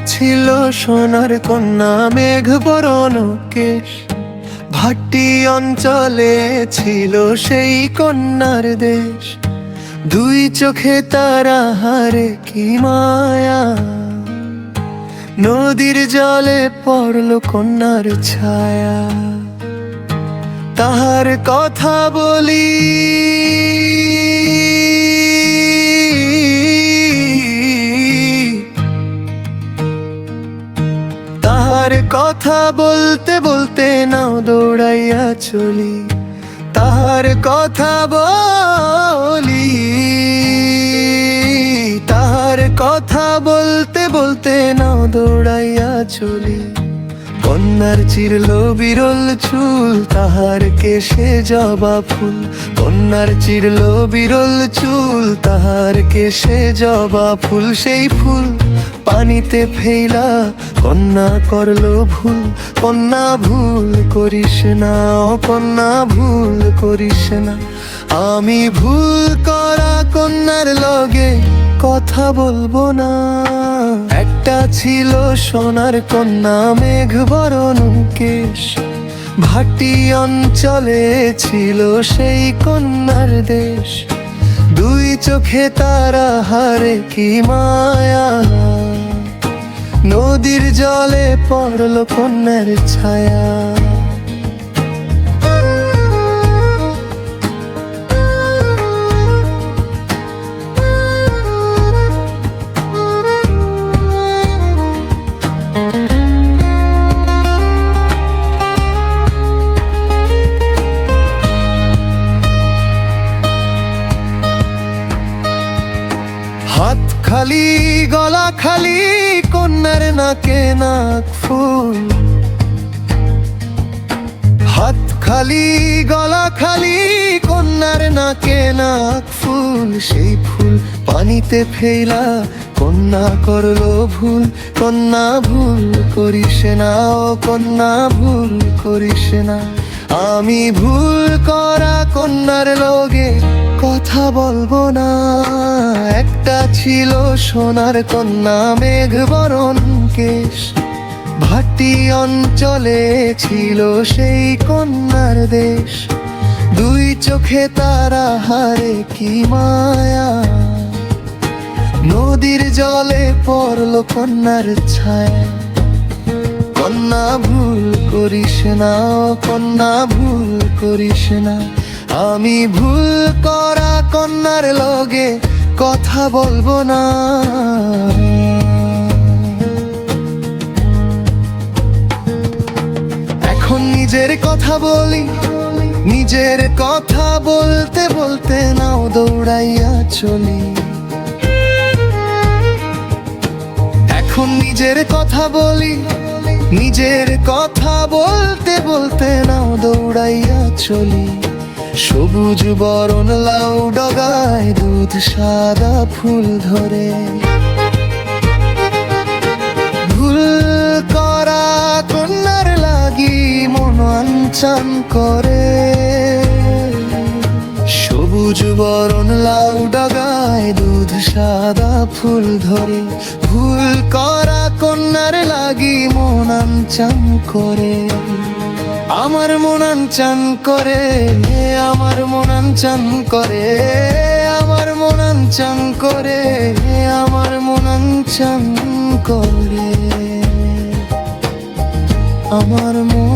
ছিল সোনার কন্যা মেঘ বরণ কেশ, ভাটি অঞ্চলে ছিল সেই কন্যার দেশ। দুই চোখে তারা হারে কি মায়া, নদীর জলে পড়ল কন্যার ছায়া। তাহার কথা বলি তাহার কথা বলতে বলতে নাও দৌড়াইয়া চলি। তাহার কথা বলি, তাহার কথা বলতে বলতে নাও দৌড়াইয়া চলি। কন্যার চিরল বিরল চুল, তাহার কেশে জবা ফুল। কন্যার চিরল বিরল চুল, তাহার কেশে জবা ফুল। সেই ফুল পানিতে ফেলা কন্যা করলো ভুল। কন্যা ভুল করিস না, ও কন্যা ভুল করিস না। আমি ভুল করা কন্যার লগে কথা বলবো না। একটা ছিল সোনার কন্যা মেঘ বরণ কেশ, ভাটি অঞ্চলে ছিল সেই কন্যার দেশ। দুই চোখে তারা হারে কি মায়া, নদীর জলে পড়ল কন্যার ছায়া। হাত খালি গলা খালি কন্যার নাকে নাক ফুল। হাত খালি গলা খালি কন্যার নাকে নাক ফুল। সেই ফুল পানিতে ফেলা কন্যা করলো ভুল। কন্যা ভুল করিস না, ও কন্যা ভুল করিস না। আমি ভুল করা কন্যার লগে কথা বলবো না। একটা ছিল সোনার কন্যা মেঘ বরণ কেশ, ভাটি অঞ্চলে ছিল সেই কন্যার দেশ। দুই চোখে তারা হারে কি মায়া, নদীর জলে পড়ল কন্যার ছায়া। কন্যা ভুল করিস না, ও কন্যা ভুল করিস না। আমি ভুল করা কন্যার লগে কথা বলবো না। এখন নিজের কথা বলি, নিজের কথা বলতে বলতে নাও দৌড়াইয়া চলি। এখন নিজের কথা বলি, নিজের কথা বলতে বলতে নাও দৌড়াইয়া চলি। সবুজ বরণ লাউ ডগায় দুধ সাদা ফুল ধরে। ভুল করা কন্যার লাগি মন আনচান করে। সবুজ বরণ লাউ ডগায় দুধ সাদা ফুল ধরে। ভুল করা কন্যার লাগি মন আনচান করে। আমার মন আনচান করে, আমার মন আনচান করে। আমার মন আনচান করে, আমার মন আনচান করে। আমার মন